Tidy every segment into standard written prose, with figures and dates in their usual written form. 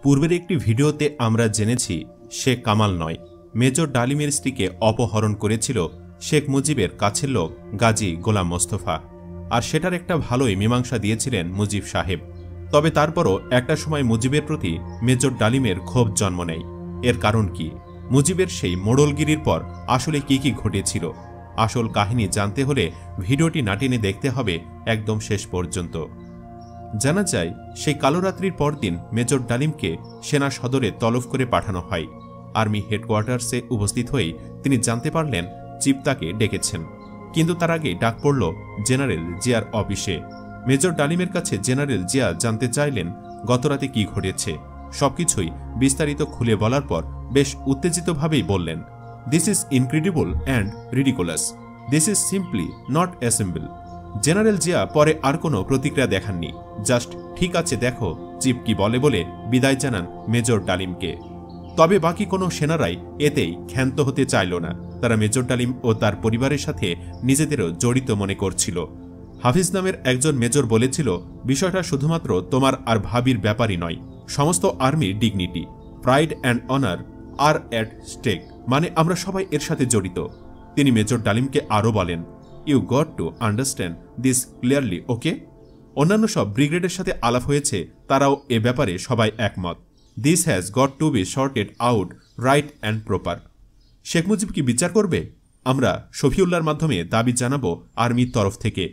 পূর্বের একটি ভিডিওতে আমরা জেনেছি শেখ কামাল নয়, মেজর ডালিমের স্ত্রীকে অপহরণ করেছিল শেখ মুজিবের কাছের লোক গাজী গোলাম মোস্তফা। আর সেটার একটা ভালোই মীমাংসা দিয়েছিলেন মুজিব সাহেব। তবে তারপরও একটা সময় মুজিবের প্রতি মেজর ডালিমের ক্ষোভ জন্ম নেয়। এর কারণ কি? মুজিবের সেই মোড়লগিরির পর আসলে কি ঘটেছিল? আসল কাহিনী জানতে হলে ভিডিওটি না টেনে দেখতে হবে একদম শেষ পর্যন্ত। জানা যায় সেই কালোরাত্রির পরদিন মেজর ডালিমকে সেনা সদরে তলব করে পাঠানো হয়। আর্মি হেডকোয়ার্টার্সে উপস্থিত হয়ে তিনি জানতে পারলেন চিফ তাকে ডেকেছেন। কিন্তু তার আগে ডাক পড়ল জেনারেল জিয়ার অফিসে। মেজর ডালিমের কাছে জেনারেল জিয়া জানতে চাইলেন গতরাতে কি ঘটেছে। সবকিছুই বিস্তারিত খুলে বলার পর বেশ উত্তেজিতভাবেই বললেন, this is incredible and ridiculous, this is simply not assemble. General Zia পরে আর কোনো প্রতিক্রিয়া দেখাননি, জাস্ট ঠিক আছে দেখো চিফ কি বলে বিদায় জানান মেজর ডালিমকে। তবে বাকি কোনো সেনারাই এতেই ক্ষান্ত হতে চাইল না। তারা মেজর ডালিম ও তার পরিবারের সাথে নিজেদেরও জড়িত মনে করছিল। হাফিজ নামের একজন মেজর বলেছিল, বিষয়টা শুধুমাত্র তোমার আর ভাবির ব্যাপারই নয়, সমস্ত আর্মির dignity, pride and honour are at stake, মানে আমরা সবাই এর সাথে জড়িত। তিনি মেজর ডালিমকে আরও বলেন, you got to understand this clearly, okay? অন্যান্য সব ব্রিগেডের সাথে আলাপ হয়েছে, তারাও এ ব্যাপারে সবাই একমত। This has got to be sorted out right and proper. Sheikh Mujib কি বিচার করবে? আমরা শফিউল্লাহর মাধ্যমে দাবি জানাবো আর্মির তরফ থেকে।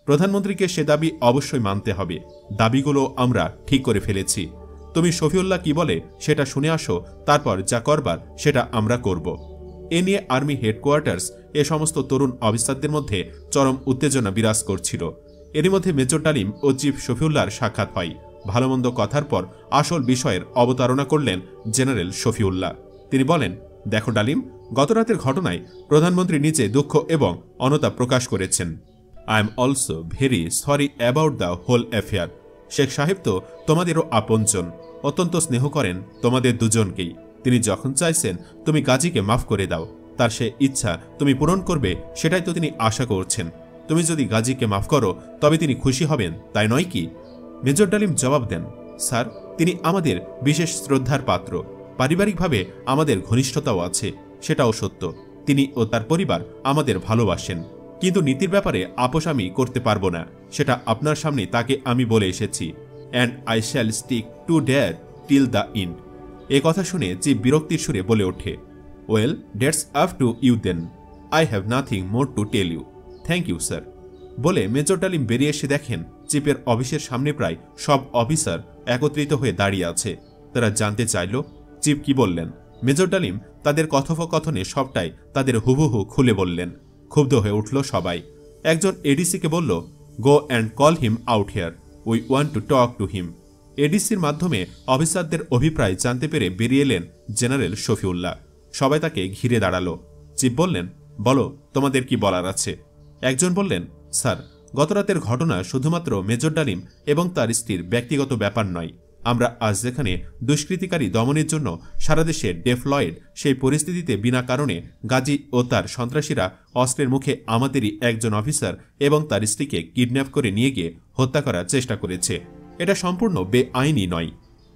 প্রধানমন্ত্রীকে সে দাবি অবশ্যই মানতে হবে। দাবিগুলো আমরা ঠিক করে ফেলেছি। তুমি শফিউল্লাহ কি বলে সেটা শুনে আসো, তারপর যা করবার সেটা আমরা করব। এ নিয়ে আর্মি হেডকোয়ার্টার্স এ সমস্ত তরুণ অফিসারদের মধ্যে চরম উত্তেজনা বিরাজ করছিল। এরই মধ্যে মেজর ডালিম ও চিফ শফিউল্লাহর সাক্ষাৎ হয়। ভালোমন্দ কথার পর আসল বিষয়ের অবতারণা করলেন জেনারেল শফিউল্লাহ। তিনি বলেন, দেখো ডালিম, গতরাতের ঘটনায় প্রধানমন্ত্রী নিজে দুঃখ এবং অনুতাপ প্রকাশ করেছেন। I am also very sorry about the whole affair. Sheikh sahib তো তোমাদেরও আপনজন, অত্যন্ত স্নেহ করেন তোমাদের দুজনকেই। তিনি যখন চাইছেন তুমি গাজীকে মাফ করে দাও, তার সে ইচ্ছা তুমি পূরণ করবে, সেটাই তো তিনি আশা করছেন। তুমি যদি গাজীকে মাফ করো তবে তিনি খুশি হবেন, তাই নয় কি? মেজর ডালিম জবাব দেন, স্যার, তিনি আমাদের বিশেষ শ্রদ্ধার পাত্র। পারিবারিকভাবে আমাদের ঘনিষ্ঠতাও আছে, সেটাও সত্য। তিনি ও তার পরিবার আমাদের ভালোবাসেন, কিন্তু নীতির ব্যাপারে আপোষ আমি করতে পারবো না। সেটা আপনার সামনে তাকে আমি বলে এসেছি। And I shall stick to that till the end. এ কথা শুনে চিফ বিরক্তির সুরে বলে ওঠে, well, that's up to you then. I have nothing more to tell you. Thank you sir. বলে মেজর ডালিম বেরিয়ে এসে দেখেন চিফের অফিসের সামনে প্রায় সব অফিসার একত্রিত হয়ে দাঁড়িয়ে আছে। তারা জানতে চাইল চিফ কি বললেন। মেজর ডালিম তাদের কথোপকথনে সবটাই তাদের হুবহু খুলে বললেন। ক্ষুব্ধ হয়ে উঠল সবাই। একজন এডিসিকে বলল, go and call him out here, we want to talk to him. এডিসির মাধ্যমে অফিসারদের অভিপ্রায় জানতে পেরে বেরিয়ে এলেন জেনারেল শফিউল্লাহ। সবাই তাকে ঘিরে দাঁড়ালো। চিফ বললেন, বলো তোমাদের কি বলার আছে। একজন বললেন, স্যার, গতরাতের ঘটনা শুধুমাত্র মেজর ডালিম এবং তার স্ত্রীর ব্যক্তিগত ব্যাপার নয়। আমরা আজ যেখানে দুষ্কৃতিকারী দমনের জন্য সারা দেশে ডেপ্লয়েড, সেই পরিস্থিতিতে বিনা কারণে গাজী ও তার সন্ত্রাসীরা অস্ত্রের মুখে আমাদেরই একজন অফিসার এবং তার স্ত্রীকে কিডন্যাপ করে নিয়ে গিয়ে হত্যা করার চেষ্টা করেছে। এটা সম্পূর্ণ বেআইনি নয়।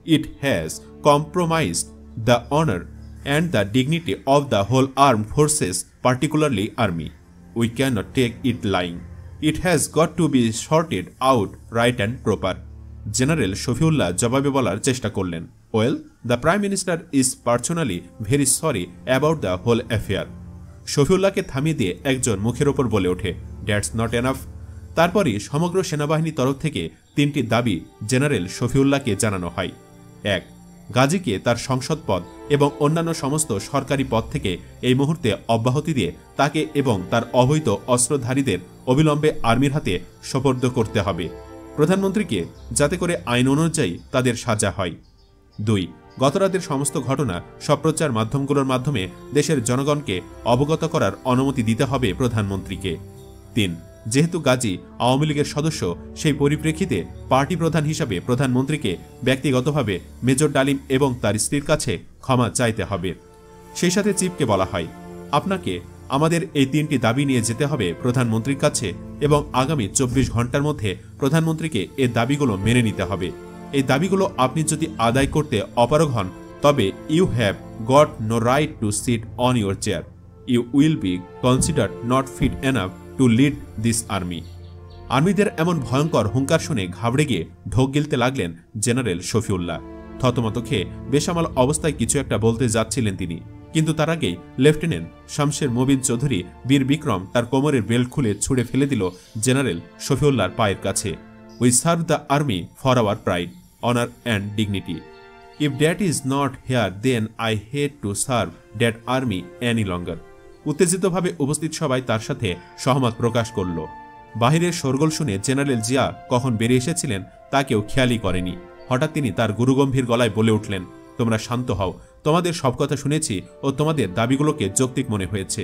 It has compromised the honour and the dignity of the whole armed forces, particularly army. We cannot take it lying. It has got to be sorted out right and proper. General Shafiullah জবাবে বলার চেষ্টা করলেন, well, the prime minister is personally very sorry about the whole affair. শফিউল্লাহকে থামিয়ে দিয়ে একজন মুখের ওপর বলে ওঠে, দ্যাটস নট এনাফ। তারপরই সমগ্র সেনাবাহিনীর তরফ থেকে 3টি দাবি জেনারেল শফিউল্লাহকে জানানো হয়। 1. গাজীকে তার সংসদ পদ এবং অন্যান্য সমস্ত সরকারি পদ থেকে এই মুহূর্তে অব্যাহতি দিয়ে তাকে এবং তার অবৈধ অস্ত্রধারীদের অবিলম্বে আর্মির হাতে সোপর্দ করতে হবে। প্রধানমন্ত্রীকে, যাতে করে আইন অনুযায়ী তাদের সাজা হয়। 2. গতরাতের সমস্ত ঘটনা সম্প্রচার মাধ্যমগুলোর মাধ্যমে দেশের জনগণকে অবগত করার অনুমতি দিতে হবে প্রধানমন্ত্রীকে। 3. যেহেতু গাজী আওয়ামী লীগের সদস্য, সেই পরিপ্রেক্ষিতে পার্টি প্রধান হিসাবে প্রধানমন্ত্রীকে ব্যক্তিগতভাবে মেজর ডালিম এবং তার স্ত্রীর কাছে ক্ষমা চাইতে হবে। সেই সাথে চিফকে বলা হয়, আপনাকে আমাদের এই 3টি দাবি নিয়ে যেতে হবে প্রধানমন্ত্রীর কাছে এবং আগামী 24 ঘন্টার মধ্যে প্রধানমন্ত্রীকে এ দাবিগুলো মেনে নিতে হবে। এই দাবিগুলো আপনি যদি আদায় করতে অপারগ হন তবে you have got no right to sit on your chair. You will be considered not fit enough to lead this army. আর্মিদের এমন ভয়ঙ্কর হুঙ্কার শুনে ঘাবড়ে গিয়ে ঢোক গিলতে লাগলেন জেনারেল শফিউল্লাহ। থতমত খেয়ে বেসামাল অবস্থায় কিছু একটা বলতে যাচ্ছিলেন তিনি, কিন্তু তার আগেই লেফটেন্যান্ট শামশের মুবিন চৌধুরী বীর বিক্রম তার কোমরের বেল্ট খুলে ছুঁড়ে ফেলে দিল জেনারেল শফিউল্লাহর পায়ের কাছে। We serve the army for our pride, honour and dignity. If that is not here then I hate to serve that army any longer. উত্তেজিতভাবে উপস্থিত সবাই তার সাথে সহমত প্রকাশ করল। বাহিরের শোরগোল শুনে জেনারেল জিয়া কখন বেরিয়ে এসেছিলেন তা কেউ খেয়ালই করেনি। হঠাৎ তিনি তার গুরুগম্ভীর গলায় বলে উঠলেন, তোমরা শান্ত হও, তোমাদের সব কথা শুনেছি ও তোমাদের দাবিগুলোকে যৌক্তিক মনে হয়েছে।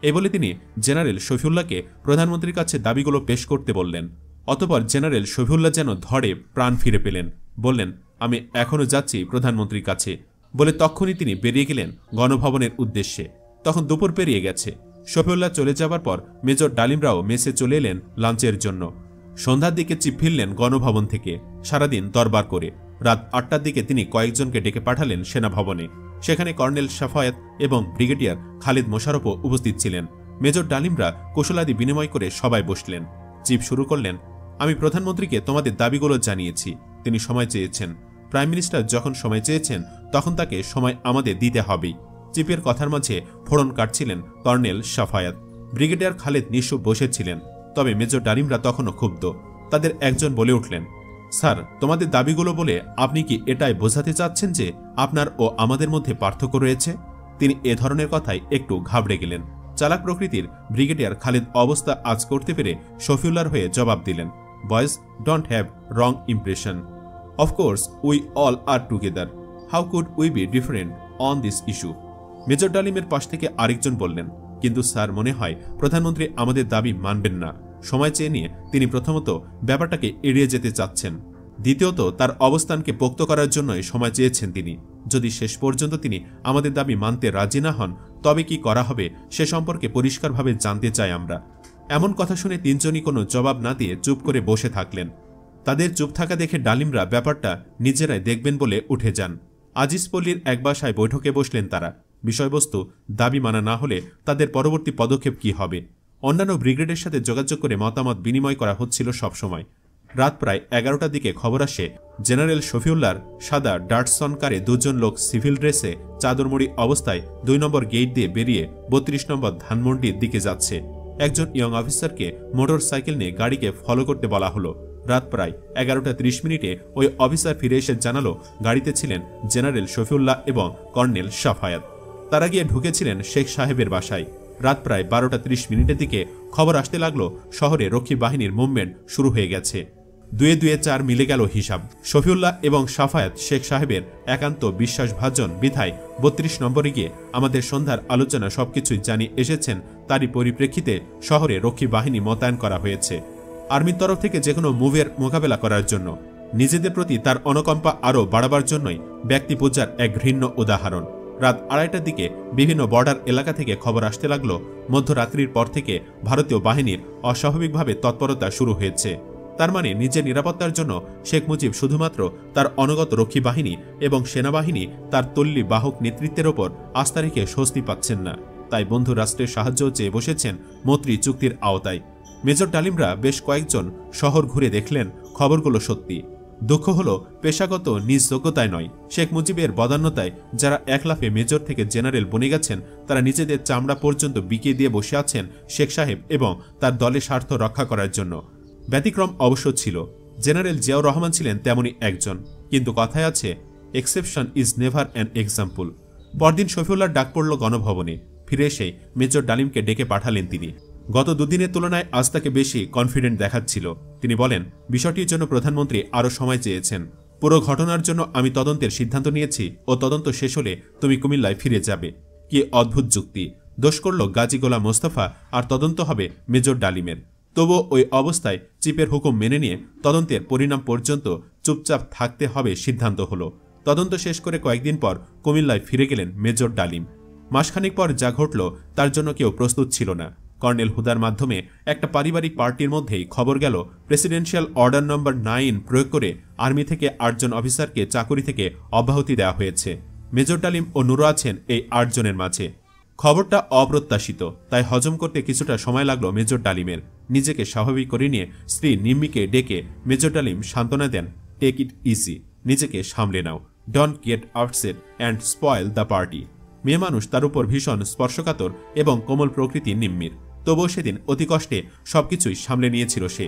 এই বলে তিনি জেনারেল শফিউল্লাহকে প্রধানমন্ত্রীর কাছে দাবিগুলো পেশ করতে বললেন। অতঃপর জেনারেল শফিউল্লাহ যেন ধরে প্রাণ ফিরে পেলেন, বললেন, আমি এখনো যাচ্ছি প্রধানমন্ত্রীর কাছে। বলে তখনই তিনি বেরিয়ে গেলেন গণভবনের উদ্দেশ্যে। তখন দুপুর পেরিয়ে গেছে। শফিউল্লাহ চলে যাবার পর মেজর ডালিমরাও মেসে চলে এলেন লাঞ্চের জন্য। সন্ধ্যার দিকে চিপ ফিরলেন গণভবন থেকে, সারাদিন দরবার করে। রাত ৮টার দিকে তিনি কয়েকজনকে ডেকে পাঠালেন সেনাভবনে। সেখানে কর্নেল সাফায়াত এবং ব্রিগেডিয়ার খালিদ মোশাররফও উপস্থিত ছিলেন। মেজর ডালিমরা কুশলাদি বিনিময় করে সবাই বসলেন। চিফ শুরু করলেন, আমি প্রধানমন্ত্রীকে তোমাদের দাবিগুলো জানিয়েছি। তিনি সময় চেয়েছেন। প্রাইম মিনিস্টার যখন সময় চেয়েছেন তখন তাকে সময় আমাদের দিতে হবেই। চিফের কথার মাঝে ফোড়ন কাটছিলেন কর্নেল সাফায়াত। ব্রিগেডিয়ার খালিদ নিঃসুপ বসেছিলেন। তবে মেজর ডালিমরা তখনও ক্ষুব্ধ। তাদের একজন বলে উঠলেন, স্যার, তোমাদের দাবিগুলো বলে আপনি কি এটাই বোঝাতে চাচ্ছেন যে আপনার ও আমাদের মধ্যে পার্থক্য রয়েছে? তিনি এ ধরনের কথায় একটু ঘাবড়ে গেলেন। চালাক প্রকৃতির ব্রিগেডিয়ার খালিদ অবস্থা আজ করতে পেরে শফিউল্লাহর হয়ে জবাব দিলেন, boys, don't have wrong impression. Of course we all are together. How could we be different on this issue? Major ডালিমের পাশ থেকে আরেকজন বললেন, কিন্তু স্যার, মনে হয় প্রধানমন্ত্রী আমাদের দাবি মানবেন না। সময় চেয়ে নিয়ে তিনি প্রথমত ব্যাপারটাকে এড়িয়ে যেতে চাচ্ছেন, দ্বিতীয়ত তার অবস্থানকে পোক্ত করার জন্যই সময় চেয়েছেন তিনি। যদি শেষ পর্যন্ত তিনি আমাদের দাবি মানতে রাজি না হন তবে কি করা হবে সে সম্পর্কে পরিষ্কারভাবে জানতে চাই আমরা। এমন কথা শুনে তিনজনই কোনো জবাব না দিয়ে চুপ করে বসে থাকলেন। তাদের চুপ থাকা দেখে ডালিমরা ব্যাপারটা নিজেরাই দেখবেন বলে উঠে যান। আজিজপল্লির এক বাসায় বৈঠকে বসলেন তারা। বিষয়বস্তু দাবি মানা না হলে তাদের পরবর্তী পদক্ষেপ কি হবে। অন্যান্য ব্রিগেডের সাথে যোগাযোগ করে মতামত বিনিময় করা হচ্ছিল সবসময়। রাত প্রায় 11টার দিকে খবর আসে জেনারেল শফিউল্লাহর সাদা ডাটসন কারে দুজন লোক সিভিল ড্রেসে চাদরমুড়ি অবস্থায় ২ নম্বর গেট দিয়ে বেরিয়ে ৩২ নম্বর ধানমন্ডির দিকে যাচ্ছে। একজন ইয়ং অফিসারকে মোটর সাইকেল নিয়ে গাড়িকে ফলো করতে বলা হলো। রাত প্রায় 11:30 ওই অফিসার ফিরে এসে জানালো গাড়িতে ছিলেন জেনারেল শফিউল্লাহ এবং কর্নেল সাফায়াত। তারা গিয়ে ঢুকেছিলেন শেখ সাহেবের বাসায়। রাত প্রায় 12:30 দিকে খবর আসতে লাগলো শহরে রক্ষী বাহিনীর মুভমেন্ট শুরু হয়ে গেছে। 2-2-4 মিলে গেল হিসাব। শফিউল্লাহ এবং সাফায়াত শেখ সাহেবের একান্ত বিশ্বাসভাজন বিধায় 32 নম্বরে গিয়ে আমাদের সন্ধ্যার আলোচনা সবকিছুই জানিয়ে এসেছেন। তারই পরিপ্রেক্ষিতে শহরে রক্ষী বাহিনী মোতায়েন করা হয়েছে আর্মির তরফ থেকে যেকোনো মুভের মোকাবেলা করার জন্য। নিজেদের প্রতি তার অনুকম্পা আরও বাড়াবার জন্যই ব্যক্তি পূজার এক ঘৃণ্য উদাহরণ। রাত 2:30টার দিকে বিভিন্ন বর্ডার এলাকা থেকে খবর আসতে লাগলো মধ্যরাত্রির পর থেকে ভারতীয় বাহিনীর অস্বাভাবিকভাবে তৎপরতা শুরু হয়েছে। তার মানে নিজের নিরাপত্তার জন্য শেখ মুজিব শুধুমাত্র তার অনগত রক্ষী বাহিনী এবং সেনাবাহিনী তার তল্লি বাহক নেতৃত্বের ওপর আস্থা রেখে স্বস্তি পাচ্ছেন না। তাই বন্ধু রাষ্ট্রের সাহায্য চেয়ে বসেছেন মৈত্রী চুক্তির আওতায়। মেজর ডালিমরা বেশ কয়েকজন শহর ঘুরে দেখলেন খবরগুলো সত্যি। দুঃখ হলো পেশাগত নিজ যোগ্যতায় নয়, শেখ মুজিবের বদান্যতায় যারা এক লাফে মেজর থেকে জেনারেল বনে গেছেন তারা নিজেদের চামড়া পর্যন্ত বিকিয়ে দিয়ে বসে আছেন শেখ সাহেব এবং তার দলের স্বার্থ রক্ষা করার জন্য। ব্যতিক্রম অবশ্য ছিল, জেনারেল জিয়াউর রহমান ছিলেন তেমনই একজন। কিন্তু কথায় আছে, exception is never an example. পরদিন শফিউল্লাহর ডাক পড়ল গণভবনে। ফিরে এসে মেজর ডালিমকে ডেকে পাঠালেন তিনি। গত দুদিনের তুলনায় আজ তাকে বেশি কনফিডেন্ট দেখাচ্ছিল। তিনি বলেন, বিষয়টির জন্য প্রধানমন্ত্রী আরও সময় চেয়েছেন। পুরো ঘটনার জন্য আমি তদন্তের সিদ্ধান্ত নিয়েছি ও তদন্ত শেষ হলে তুমি কুমিল্লায় ফিরে যাবে। কি অদ্ভুত যুক্তি! দোষ করল গাজী গোলাম মোস্তফা আর তদন্ত হবে মেজর ডালিমের। তবুও ওই অবস্থায় চিফের হুকুম মেনে নিয়ে তদন্তের পরিণাম পর্যন্ত চুপচাপ থাকতে হবে সিদ্ধান্ত হলো। তদন্ত শেষ করে কয়েকদিন পর কুমিল্লায় ফিরে গেলেন মেজর ডালিম। মাসখানেক পর যা ঘটল তার জন্য কেউ প্রস্তুত ছিল না। কর্নেল হুদার মাধ্যমে একটা পারিবারিক পার্টির মধ্যেই খবর গেল প্রেসিডেন্সিয়াল অর্ডার নম্বর 9 প্রয়োগ করে আর্মি থেকে 8 জন অফিসারকে চাকুরি থেকে অব্যাহতি দেওয়া হয়েছে। মেজর ডালিম ও নুরো আছেন এই 8 জনের মাঝে। খবরটা অপ্রত্যাশিত, তাই হজম করতে কিছুটা সময় লাগলো মেজর ডালিমের। নিজেকে স্বাভাবিক করে নিয়ে স্ত্রী নিম্মিকে ডেকে মেজর ডালিম সান্ত্বনা দেন, টেক ইট ইজি, নিজেকে সামলে নাও, don't get upset and spoil the party. মেয়ে মানুষ, তার উপর ভীষণ স্পর্শকাতর এবং কোমল প্রকৃতি নিম্মির। তবুও সেদিন অতি কষ্টে সবকিছুই সামলে নিয়েছিল সে।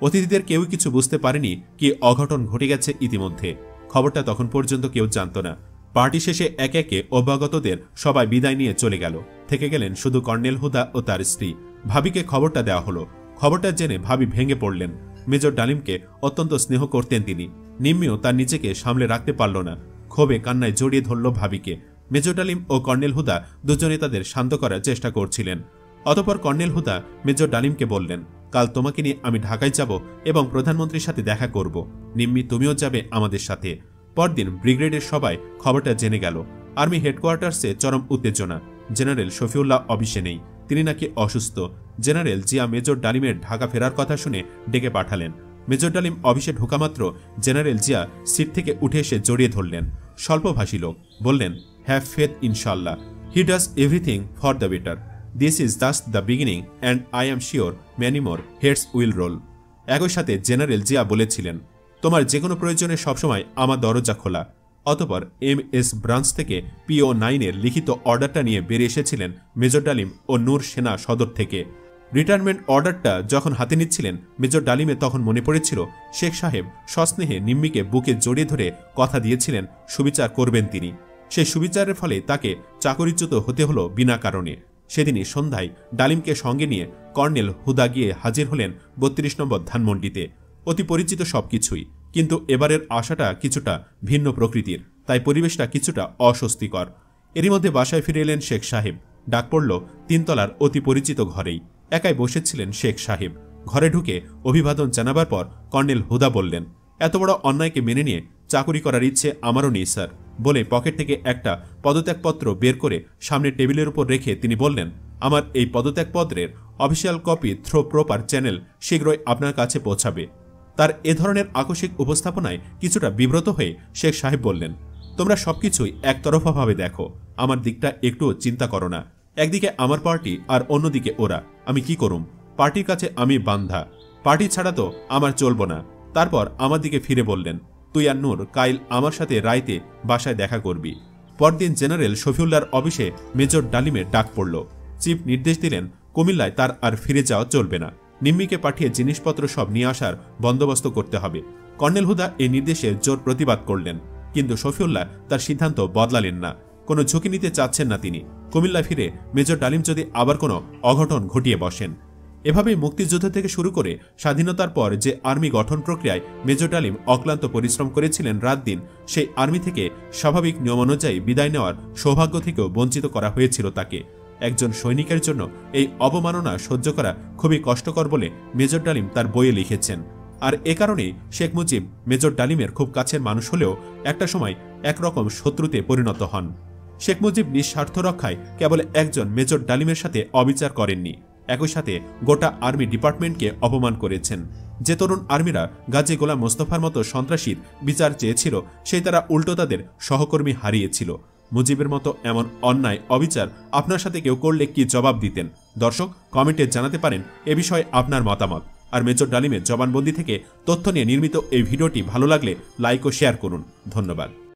অতিথিদের কেউই কিছু বুঝতে পারেনি কি অঘটন ঘটে গেছে ইতিমধ্যে। খবরটা তখন পর্যন্ত কেউ জানত না। পার্টি শেষে একে একে অভ্যাগতদের সবাই বিদায় নিয়ে চলে গেল। থেকে গেলেন শুধু কর্নেল হুদা ও তার স্ত্রী। ভাবিকে খবরটা দেওয়া হলো। খবরটা জেনে ভাবি ভেঙে পড়লেন। মেজর ডালিমকে অত্যন্ত স্নেহ করতেন তিনি। নিম্মিও তার নিজেকে সামলে রাখতে পারল না, ক্ষোভে কান্নায় জড়িয়ে ধরল ভাবিকে। মেজর ডালিম ও কর্নেল হুদা দুজনে তাদের শান্ত করার চেষ্টা করছিলেন। অতঃপর কর্নেল হুদা মেজর ডালিমকে বললেন, কাল তোমাকে নিয়ে আমি ঢাকায় যাব এবং প্রধানমন্ত্রীর সাথে দেখা করব। নিম্মি, তুমিও যাবে আমাদের সাথে। পরদিন ব্রিগেডের সবাই খবরটা জেনে গেল। আর্মি হেডকোয়ার্টার্সে চরম উত্তেজনা। জেনারেল শফিউল্লাহ অফিসে নেই, তিনি নাকি অসুস্থ। জেনারেল জিয়া মেজর ডালিমের ঢাকা ফেরার কথা শুনে ডেকে পাঠালেন। মেজর ডালিম অফিসে ঢোকামাত্র জেনারেল জিয়া সিট থেকে উঠে এসে জড়িয়ে ধরলেন। স্বল্পভাষী লোক, বললেন, হ্যাভ ফেথ ইনশাল্লাহ, he does everything for the better. This is just the beginning and I am sure many more heads will roll. একই সাথে জেনারেল জিয়া বলেছিলেন, তোমার যে কোনো প্রয়োজনে সবসময় আমার দরজা খোলা। অতঃপর MS ব্রাঞ্চ থেকে PO 9 এর লিখিত অর্ডারটা নিয়ে বেরিয়ে এসেছিলেন মেজর ডালিম ও নূর সেনা সদর থেকে। রিটায়ারমেন্ট অর্ডারটা যখন হাতে নিচ্ছিলেন মেজর ডালিমে তখন মনে পড়েছিল শেখ সাহেব সস্নেহে নিম্মিকে বুকে জড়িয়ে ধরে কথা দিয়েছিলেন সুবিচার করবেন তিনি। সেই সুবিচারের ফলে তাকে চাকরিচ্যুত হতে হলো বিনা কারণে। সেদিনই সন্ধ্যায় ডালিমকে সঙ্গে নিয়ে কর্নেল হুদা গিয়ে হাজির হলেন 32 নম্বর ধানমন্ডিতে। অতি পরিচিত সবকিছুই, কিন্তু এবারের আশাটা কিছুটা ভিন্ন প্রকৃতির, তাই পরিবেশটা কিছুটা অস্বস্তিকর। এরই মধ্যে বাসায় ফিরে এলেন শেখ সাহেব। ডাক পড়ল 3 তলার অতি পরিচিত ঘরেই। একাই বসেছিলেন শেখ সাহেব। ঘরে ঢুকে অভিবাদন জানাবার পর কর্নেল হুদা বললেন, এত বড় অন্যায়কে মেনে নিয়ে চাকুরি করার ইচ্ছে আমারও নেই স্যার। বলে পকেট থেকে একটা পদত্যাগপত্র বের করে সামনে টেবিলের উপর রেখে তিনি বললেন, আমার এই পদত্যাগপত্রের official copy through proper channel শীঘ্রই আপনার কাছে পৌঁছাবে। তার এ ধরনের আকস্মিক উপস্থাপনায় কিছুটা বিব্রত হয়ে শেখ সাহেব বললেন, তোমরা সবকিছুই একতরফাভাবে দেখো, আমার দিকটা একটুও চিন্তা করো না। একদিকে আমার পার্টি আর অন্যদিকে ওরা, আমি কি করুম? পার্টির কাছে আমি বান্ধা, পার্টি ছাড়া তো আমার চলব না। তারপর আমার দিকে ফিরে বললেন, তুই আর নূর কাইল আমার সাথে রাইতে বাসায় দেখা করবি। পরদিন জেনারেল শফিউল্লাহর অফিসে মেজর ডালিমের ডাক পড়ল। চিফ নির্দেশ দিলেন কুমিল্লায় তার আর ফিরে যাওয়া চলবে না, নিম্মিকে পাঠিয়ে জিনিসপত্র সব নিয়ে আসার বন্দোবস্ত করতে হবে। কর্নেল হুদা এই নির্দেশে জোর প্রতিবাদ করলেন, কিন্তু শফিউল্লাহ তার সিদ্ধান্ত বদলালেন না। কোনো ঝুঁকি নিতে চাচ্ছেন না তিনি। কুমিল্লা ফিরে মেজর ডালিম যদি আবার কোনো অঘটন ঘটিয়ে বসেন। এভাবেই মুক্তিযুদ্ধ থেকে শুরু করে স্বাধীনতার পর যে আর্মি গঠন প্রক্রিয়ায় মেজর ডালিম অক্লান্ত পরিশ্রম করেছিলেন রাত দিন, সেই আর্মি থেকে স্বাভাবিক নিয়ম অনুযায়ী বিদায় নেওয়ার সৌভাগ্য থেকেও বঞ্চিত করা হয়েছিল তাকে। একজন সৈনিকের জন্য এই অবমাননা সহ্য করা খুবই কষ্টকর বলে মেজর ডালিম তার বইয়ে লিখেছেন। আর এ কারণেই শেখ মুজিব মেজর ডালিমের খুব কাছের মানুষ হলেও একটা সময় একরকম শত্রুতে পরিণত হন। শেখ মুজিব নিঃস্বার্থ রক্ষায় কেবল একজন মেজর ডালিমের সাথে অবিচার করেননি, একই সাথে গোটা আর্মি ডিপার্টমেন্টকে অপমান করেছেন। যে তরুণ আর্মিরা গাজী গোলাম মোস্তফার মতো সন্ত্রাসীর বিচার চেয়েছিল, সেই তারা উল্টো তাদের সহকর্মী হারিয়েছিল। মুজিবের মতো এমন অন্যায় অবিচার আপনার সাথে কেউ করলে কি জবাব দিতেন? দর্শক, কমেন্টে জানাতে পারেন এ বিষয়ে আপনার মতামত। আর মেজর ডালিমের জবানবন্দি থেকে তথ্য নিয়ে নির্মিত এই ভিডিওটি ভালো লাগলে লাইক ও শেয়ার করুন। ধন্যবাদ।